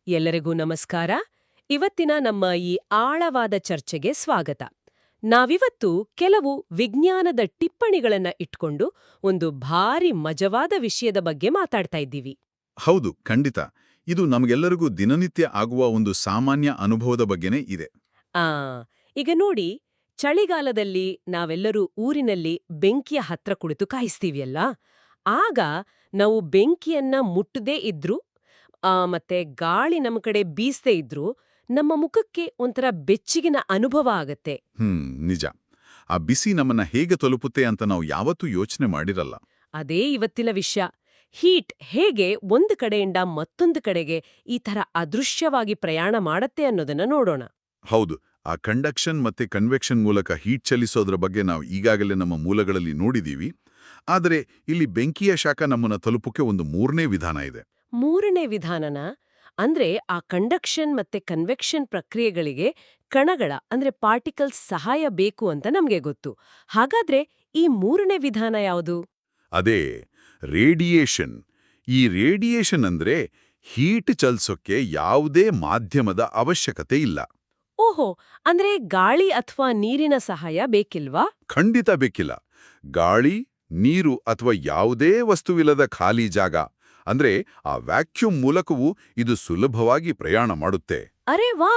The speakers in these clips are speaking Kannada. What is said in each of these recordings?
ಎಲ್ಲರಿಗೂ ನಮಸ್ಕಾರ. ಇವತ್ತಿನ ನಮ್ಮ ಈ ಆಳವಾದ ಚರ್ಚೆಗೆ ಸ್ವಾಗತ. ನಾವಿವತ್ತು ಕೆಲವು ವಿಜ್ಞಾನದ ಟಿಪ್ಪಣಿಗಳನ್ನ ಇಟ್ಕೊಂಡು ಒಂದು ಭಾರಿ ಮಜವಾದ ವಿಷಯದ ಬಗ್ಗೆ ಮಾತಾಡ್ತಾ ಇದ್ದೀವಿ. ಹೌದು, ಖಂಡಿತ. ಇದು ನಮಗೆಲ್ಲರಿಗೂ ದಿನನಿತ್ಯ ಆಗುವ ಒಂದು ಸಾಮಾನ್ಯ ಅನುಭವದ ಬಗ್ಗೆನೇ ಇದೆ. ಆ ಈಗ ನೋಡಿ, ಚಳಿಗಾಲದಲ್ಲಿ ನಾವೆಲ್ಲರೂ ಊರಿನಲ್ಲಿ ಬೆಂಕಿಯ ಹತ್ರ ಕುಳಿತು ಕಾಯಿಸ್ತೀವಿಯಲ್ಲ, ಆಗ ನಾವು ಬೆಂಕಿಯನ್ನ ಮುಟ್ಟದೇ ಇದ್ರೂ ಮತ್ತೆ ಗಾಳಿ ನಮ್ಮ ಕಡೆ ಬೀಸದೇ ಇದ್ರೂ ನಮ್ಮ ಮುಖಕ್ಕೆ ಒಂಥರ ಬೆಚ್ಚಗಿನ ಅನುಭವ ಆಗತ್ತೆ. ನಿಜ. ಆ ಬಿಸಿ ನಮ್ಮನ್ನ ಹೇಗೆ ತಲುಪುತ್ತೆ ಅಂತ ನಾವು ಯಾವತ್ತೂ ಯೋಚನೆ ಮಾಡಿರಲ್ಲ. ಅದೇ ಇವತ್ತಿನ ವಿಷಯ. ಹೀಟ್ ಹೇಗೆ ಒಂದು ಕಡೆಯಿಂದ ಮತ್ತೊಂದು ಕಡೆಗೆ ಈ ಥರ ಅದೃಶ್ಯವಾಗಿ ಪ್ರಯಾಣ ಮಾಡತ್ತೆ ಅನ್ನೋದನ್ನ ನೋಡೋಣ. ಹೌದು, ಆ ಕಂಡಕ್ಷನ್ ಮತ್ತೆ ಕನ್ವೆಕ್ಷನ್ ಮೂಲಕ ಹೀಟ್ ಚಲಿಸೋದ್ರ ಬಗ್ಗೆ ನಾವು ಈಗಾಗಲೇ ನಮ್ಮ ಮೂಲಗಳಲ್ಲಿ ನೋಡಿದೀವಿ. ಆದರೆ ಇಲ್ಲಿ ಬೆಂಕಿಯ ಶಾಖ ನಮ್ಮನ್ನ ತಲುಪಕ್ಕೆ ಒಂದು ಮೂರನೇ ವಿಧಾನ ಇದೆ. ಮೂರನೇ ವಿಧಾನನ ಅಂದ್ರೆ ಆ ಕಂಡಕ್ಷನ್ ಮತ್ತೆ ಕನ್ವೆಕ್ಷನ್ ಪ್ರಕ್ರಿಯೆಗಳಿಗೆ ಕಣಗಳ ಅಂದ್ರೆ ಪಾರ್ಟಿಕಲ್ಸ್ ಸಹಾಯ ಬೇಕು ಅಂತ ನಮ್ಗೆ ಗೊತ್ತು. ಹಾಗಾದ್ರೆ ಈ ಮೂರನೇ ವಿಧಾನ ಯಾವುದು? ಅದೇ ರೇಡಿಯೇಷನ್. ಈ ರೇಡಿಯೇಷನ್ ಅಂದ್ರೆ ಹೀಟ್ ಚಲಿಸೋಕ್ಕೆ ಯಾವುದೇ ಮಾಧ್ಯಮದ ಅವಶ್ಯಕತೆ ಇಲ್ಲ. ಓಹೋ, ಅಂದ್ರೆ ಗಾಳಿ ಅಥವಾ ನೀರಿನ ಸಹಾಯ ಬೇಕಿಲ್ವಾ? ಖಂಡಿತ ಬೇಕಿಲ್ಲ. ಗಾಳಿ, ನೀರು ಅಥವಾ ಯಾವುದೇ ವಸ್ತುವಿಲ್ಲದ ಖಾಲಿ ಜಾಗ ಅಂದ್ರೆ ಆ ವ್ಯಾಕ್ಯೂಮ್ ಮೂಲಕವೂ ಇದು ಸುಲಭವಾಗಿ ಪ್ರಯಾಣ ಮಾಡುತ್ತೆ. ಅರೆ ವಾ,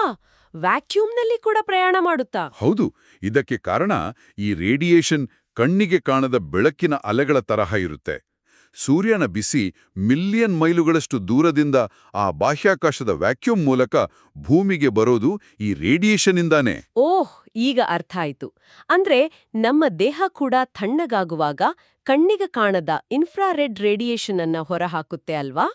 ವ್ಯಾಕ್ಯೂಮ್ನಲ್ಲಿ ಕೂಡ ಪ್ರಯಾಣ ಮಾಡುತ್ತಾ? ಹೌದು. ಇದಕ್ಕೆ ಕಾರಣ ಈ ರೇಡಿಯೇಷನ್ ಕಣ್ಣಿಗೆ ಕಾಣದ ಬೆಳಕಿನ ಅಲೆಗಳ ತರಹ ಇರುತ್ತೆ. ಸೂರ್ಯನ ಬಿಸಿ ಮಿಲಿಯನ್ ಮೈಲುಗಳಷ್ಟು ದೂರದಿಂದ ಆ ಬಾಹ್ಯಾಕಾಶದ ವ್ಯಾಕ್ಯೂಮ್ ಮೂಲಕ ಭೂಮಿಗೆ ಬರೋದು ಈ ರೇಡಿಯೇಷನ್ನಿಂದಾನೇ. ಓಹ್, ಈಗ ಅರ್ಥ ಆಯ್ತು. ಅಂದ್ರೆ ನಮ್ಮ ದೇಹ ಕೂಡ ತಣ್ಣಗಾಗುವಾಗ ಕಣ್ಣಿಗೆ ಕಾಣದ ಇನ್ಫ್ರಾರೆಡ್ ರೇಡಿಯೇಷನ್ ಅನ್ನ ಹೊರಹಾಕುತ್ತೆ ಅಲ್ವಾ?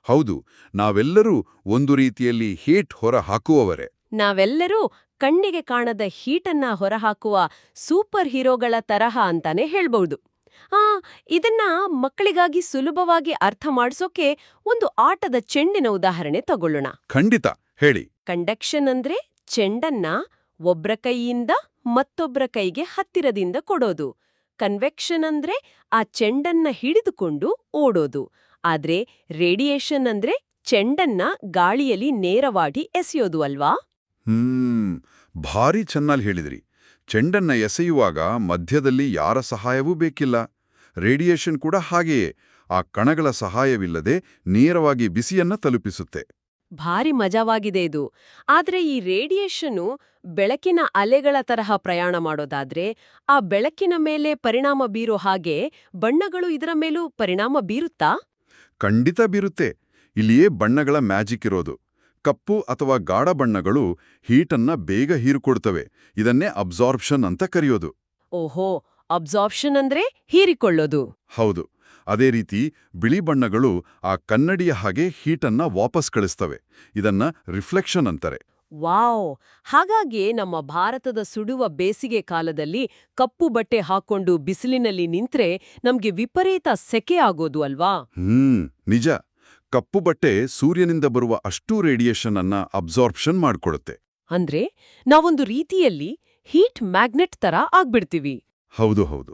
ಹೌದು. ನಾವೆಲ್ಲರೂ ಒಂದು ರೀತಿಯಲ್ಲಿ ಹೀಟ್ ಹೊರ ಹಾಕುವವರೇ. ನಾವೆಲ್ಲರೂ ಕಣ್ಣಿಗೆ ಕಾಣದ ಹೀಟನ್ನ ಹೊರಹಾಕುವ ಸೂಪರ್ ಹೀರೋಗಳ ತರಹ ಅಂತಾನೆ ಹೇಳ್ಬಹುದು. ಇದನ್ನ ಮಕ್ಕಳಿಗಾಗಿ ಸುಲಭವಾಗಿ ಅರ್ಥ ಮಾಡಿಸೋಕೆ ಒಂದು ಆಟದ ಚೆಂಡಿನ ಉದಾಹರಣೆ ತಗೊಳ್ಳೋಣ. ಖಂಡಿತ, ಹೇಳಿ. ಕಂಡಕ್ಷನ್ ಅಂದ್ರೆ ಚೆಂಡನ್ನ ಒಬ್ರ ಕೈಯಿಂದ ಮತ್ತೊಬ್ರ ಕೈಗೆ ಹತ್ತಿರದಿಂದ ಕೊಡೋದು. ಕನ್ವೆಕ್ಷನ್ ಅಂದ್ರೆ ಆ ಚೆಂಡನ್ನ ಹಿಡಿದುಕೊಂಡು ಓಡೋದು. ಆದ್ರೆ ರೇಡಿಯೇಷನ್ ಅಂದ್ರೆ ಚೆಂಡನ್ನ ಗಾಳಿಯಲ್ಲಿ ನೇರವಾಗಿ ಎಸೆಯೋದು ಅಲ್ವಾ? ಭಾರಿ ಚೆನ್ನಾಗಿ ಹೇಳಿದ್ರಿ. ಚೆಂಡನ್ನ ಎಸೆಯುವಾಗ ಮಧ್ಯದಲ್ಲಿ ಯಾರ ಸಹಾಯವೂ ಬೇಕಿಲ್ಲ. ರೇಡಿಯೇಷನ್ ಕೂಡ ಹಾಗೆಯೇ ಆ ಕಣಗಳ ಸಹಾಯವಿಲ್ಲದೆ ನೇರವಾಗಿ ಬಿಸಿಯನ್ನ ತಲುಪಿಸುತ್ತೆ. ಭಾರಿ ಮಜವಾಗಿದೆ ಇದು. ಆದ್ರೆ ಈ ರೇಡಿಯೇಷನ್ನು ಬೆಳಕಿನ ಅಲೆಗಳ ತರಹ ಪ್ರಯಾಣ ಮಾಡೋದಾದ್ರೆ ಆ ಬೆಳಕಿನ ಮೇಲೆ ಪರಿಣಾಮ ಬೀರೋ ಹಾಗೆ ಬಣ್ಣಗಳು ಇದರ ಮೇಲೂ ಪರಿಣಾಮ ಬೀರುತ್ತಾ? ಖಂಡಿತ ಬೀರುತ್ತೆ. ಇಲ್ಲಿಯೇ ಬಣ್ಣಗಳ ಮ್ಯಾಜಿಕ್ ಇರೋದು. ಕಪ್ಪು ಅಥವಾ ಗಾಢ ಬಣ್ಣಗಳು ಹೀಟನ್ನ ಬೇಗ ಹೀರಿಕೊಡ್ತವೆ. ಇದನ್ನೇ ಅಬ್ಸಾರ್ಪ್ಷನ್ ಅಂತ ಕರೆಯೋದು. ಓಹೋ, ಅಬ್ಸಾರ್ಪ್ಷನ್ ಅಂದ್ರೆ ಹೀರಿಕೊಳ್ಳೋದು. ಹೌದು. ಅದೇ ರೀತಿ ಬಿಳಿ ಬಣ್ಣಗಳು ಆ ಕನ್ನಡಿಯ ಹಾಗೆ ಹೀಟನ್ನ ವಾಪಸ್ ಕಳಿಸ್ತವೆ. ಇದನ್ನ ರಿಫ್ಲೆಕ್ಷನ್ ಅಂತಾರೆ. ವಾವ್! ಹಾಗಾಗಿ ನಮ್ಮ ಭಾರತದ ಸುಡುವ ಬೇಸಿಗೆ ಕಾಲದಲ್ಲಿ ಕಪ್ಪು ಬಟ್ಟೆ ಹಾಕೊಂಡು ಬಿಸಿಲಿನಲ್ಲಿ ನಿಂತ್ರೆ ನಮ್ಗೆ ವಿಪರೀತ ಸೆಕೆ ಆಗೋದು ಅಲ್ವಾ? ನಿಜ. ಕಪ್ಪು ಬಟ್ಟೆ ಸೂರ್ಯನಿಂದ ಬರುವ ಅಷ್ಟೂ ರೇಡಿಯೇಷನ್ ಅನ್ನ ಅಬ್ಸಾರ್ಪ್ಷನ್ ಮಾಡ್ಕೊಡುತ್ತೆ. ಅಂದ್ರೆ ನಾವೊಂದು ರೀತಿಯಲ್ಲಿ ಹೀಟ್ ಮ್ಯಾಗ್ನೆಟ್ ತರ ಆಗ್ಬಿಡ್ತೀವಿ. ಹೌದು ಹೌದು.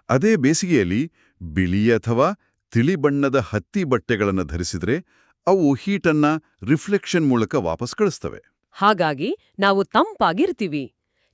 ಅದೇ ಬೇಸಿಗೆಯಲ್ಲಿ ಬಿಳಿ ಅಥವಾ ತಿಳಿ ಬಣ್ಣದ ಹತ್ತಿ ಬಟ್ಟೆಗಳನ್ನು ಧರಿಸಿದ್ರೆ ಅವು ಹೀಟನ್ನ ರಿಫ್ಲೆಕ್ಷನ್ ಮೂಲಕ ವಾಪಸ್ ಕಳಿಸ್ತವೆ. ಹಾಗಾಗಿ ನಾವು ತಂಪಾಗಿರ್ತೀವಿ.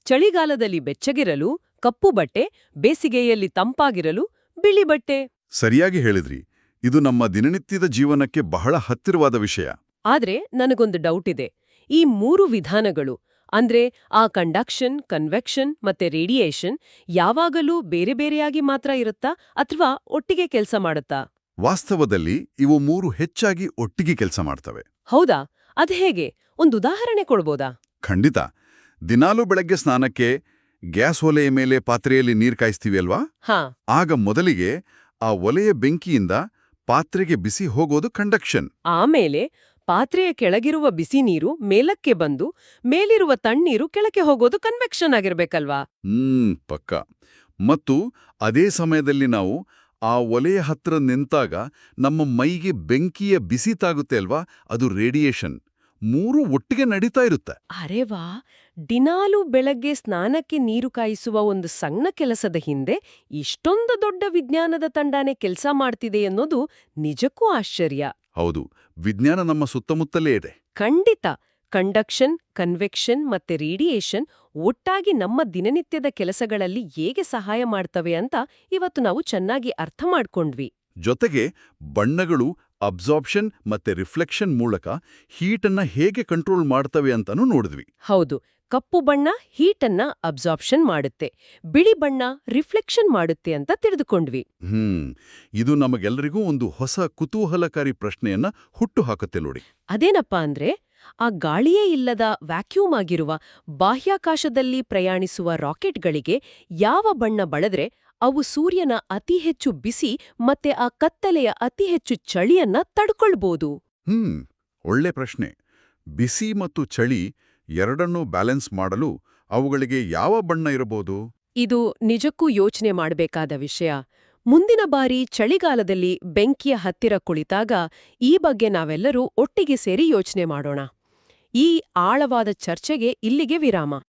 ಚಳಿಗಾಲದಲ್ಲಿ ಬೆಚ್ಚಗಿರಲು ಕಪ್ಪು ಬಟ್ಟೆ, ಬೇಸಿಗೆಯಲ್ಲಿ ತಂಪಾಗಿರಲು ಬಿಳಿ ಬಟ್ಟೆ. ಸರಿಯಾಗಿ ಹೇಳಿದ್ರಿ. ಇದು ನಮ್ಮ ದಿನನಿತ್ಯದ ಜೀವನಕ್ಕೆ ಬಹಳ ಹತ್ತಿರವಾದ ವಿಷಯ. ಆದ್ರೆ ನನಗೊಂದು ಡೌಟ್ ಇದೆ. ಈ ಮೂರು ವಿಧಾನಗಳು ಅಂದ್ರೆ ಆ ಕಂಡಕ್ಷನ್, ಕನ್ವೆಕ್ಷನ್ ಮತ್ತೆ ರೇಡಿಯೇಷನ್ ಯಾವಾಗಲೂ ಬೇರೆ ಬೇರೆಯಾಗಿ ಮಾತ್ರ ಇರುತ್ತಾ ಅಥವಾ ಒಟ್ಟಿಗೆ ಕೆಲಸ ಮಾಡುತ್ತಾ? ವಾಸ್ತವದಲ್ಲಿ ಇವು ಮೂರು ಹೆಚ್ಚಾಗಿ ಒಟ್ಟಿಗೆ ಕೆಲಸ ಮಾಡ್ತವೆ. ಹೌದಾ? ಅದ್ ಹೇಗೆ? ಒಂದು ಉದಾಹರಣೆ ಕೊಡ್ಬೋದಾ? ಖಂಡಿತ. ದಿನಾಲೂ ಬೆಳಗ್ಗೆ ಸ್ನಾನಕ್ಕೆ ಗ್ಯಾಸ್ ಒಲೆಯ ಮೇಲೆ ಪಾತ್ರೆಯಲ್ಲಿ ನೀರು ಕಾಯಿಸ್ತೀವಿ ಅಲ್ವಾ? ಆಗ ಮೊದಲಿಗೆ ಆ ಒಲೆಯ ಬೆಂಕಿಯಿಂದ ಪಾತ್ರೆಗೆ ಬಿಸಿ ಹೋಗೋದು ಕಂಡಕ್ಷನ್. ಆಮೇಲೆ ಪಾತ್ರೆಯ ಕೆಳಗಿರುವ ಬಿಸಿ ನೀರು ಮೇಲಕ್ಕೆ ಬಂದು ಮೇಲಿರುವ ತಣ್ಣೀರು ಕೆಳಕ್ಕೆ ಹೋಗೋದು ಕನ್ವೆಕ್ಷನ್ ಆಗಿರ್ಬೇಕಲ್ವಾ? ಪಕ್ಕ. ಮತ್ತು ಅದೇ ಸಮಯದಲ್ಲಿ ನಾವು ಆ ಒಲೆಯ ಹತ್ರ ನಿಂತಾಗ ನಮ್ಮ ಮೈಗೆ ಬೆಂಕಿಯ ಬಿಸಿ ತಾಗುತ್ತೆ ಅಲ್ವಾ? ಅದು ರೇಡಿಯೇಷನ್. ಮೂರೂ ಒಟ್ಟಿಗೆ ನಡೀತಾ ಇರುತ್ತೆ. ಅರೆ ವಾ! ದಿನಾಲೂ ಬೆಳಗ್ಗೆ ಸ್ನಾನಕ್ಕೆ ನೀರು ಕಾಯಿಸುವ ಒಂದು ಸಣ್ಣ ಕೆಲಸದ ಹಿಂದೆ ಇಷ್ಟೊಂದು ದೊಡ್ಡ ವಿಜ್ಞಾನದ ತಂಡಾನೇ ಕೆಲಸ ಮಾಡ್ತಿದೆ ಅನ್ನೋದು ನಿಜಕ್ಕೂ ಆಶ್ಚರ್ಯ. ಹೌದು, ವಿಜ್ಞಾನ ನಮ್ಮ ಸುತ್ತಮುತ್ತಲೇ ಇದೆ. ಖಂಡಿತ. ಕಂಡಕ್ಷನ್, ಕನ್ವೆಕ್ಷನ್ ಮತ್ತೆ ರೇಡಿಯೇಷನ್ ಒಟ್ಟಾಗಿ ನಮ್ಮ ದಿನನಿತ್ಯದ ಕೆಲಸಗಳಲ್ಲಿ ಹೇಗೆ ಸಹಾಯ ಮಾಡ್ತವೆ ಅಂತ ಇವತ್ತು ನಾವು ಚೆನ್ನಾಗಿ ಅರ್ಥ ಮಾಡ್ಕೊಂಡ್ವಿ. ಜೊತೆಗೆ ಬಣ್ಣಗಳು ಅಬ್ಸಾರ್ಪ್ಷನ್ ಮತ್ತೆ ರಿಫ್ಲೆಕ್ಷನ್ ಮೂಲಕ ಹೀಟನ್ನ ಹೇಗೆ ಕಂಟ್ರೋಲ್ ಮಾಡ್ತವೆ ಅಂತಾನೂ ನೋಡಿದ್ವಿ. ಹೌದು, ಕಪ್ಪು ಬಣ್ಣ ಹೀಟನ್ನ ಅಬ್ಸಾರ್ಪ್ಷನ್ ಮಾಡುತ್ತೆ, ಬಿಳಿ ಬಣ್ಣ ರಿಫ್ಲೆಕ್ಷನ್ ಮಾಡುತ್ತೆ ಅಂತ ತಿಳಿದುಕೊಂಡ್ವಿ. ಇದು ನಮಗೆಲ್ಲರಿಗೂ ಒಂದು ಹೊಸ ಕುತೂಹಲಕಾರಿ ಪ್ರಶ್ನೆಯನ್ನ ಹುಟ್ಟು ಹಾಕುತ್ತೆ ನೋಡಿ. ಅದೇನಪ್ಪಾ ಅಂದ್ರೆ, ಆ ಗಾಳಿಯೇ ಇಲ್ಲದ ವ್ಯಾಕ್ಯೂಮ್ ಆಗಿರುವ ಬಾಹ್ಯಾಕಾಶದಲ್ಲಿ ಪ್ರಯಾಣಿಸುವ ರಾಕೆಟ್ಗಳಿಗೆ ಯಾವ ಬಣ್ಣ ಬಳದ್ರೆ ಅವು ಸೂರ್ಯನ ಅತಿ ಹೆಚ್ಚು ಬಿಸಿ ಮತ್ತೆ ಆ ಕತ್ತಲೆಯ ಅತಿ ಹೆಚ್ಚು ಚಳಿಯನ್ನ ತಡ್ಕೊಳ್ಬೋದು? ಒಳ್ಳೆ ಪ್ರಶ್ನೆ. ಬಿಸಿ ಮತ್ತು ಚಳಿ ಎರಡನ್ನೂ ಬ್ಯಾಲೆನ್ಸ್ ಮಾಡಲು ಅವುಗಳಿಗೆ ಯಾವ ಬಣ್ಣ ಇರಬಹುದು? ಇದು ನಿಜಕ್ಕೂ ಯೋಚನೆ ಮಾಡಬೇಕಾದ ವಿಷಯ. ಮುಂದಿನ ಬಾರಿ ಚಳಿಗಾಲದಲ್ಲಿ ಬೆಂಕಿಯ ಹತ್ತಿರ ಕುಳಿತಾಗ ಈ ಬಗ್ಗೆ ನಾವೆಲ್ಲರೂ ಒಟ್ಟಿಗೆ ಸೇರಿ ಯೋಚನೆ ಮಾಡೋಣ. ಈ ಆಳವಾದ ಚರ್ಚೆಗೆ ಇಲ್ಲಿಗೆ ವಿರಾಮ.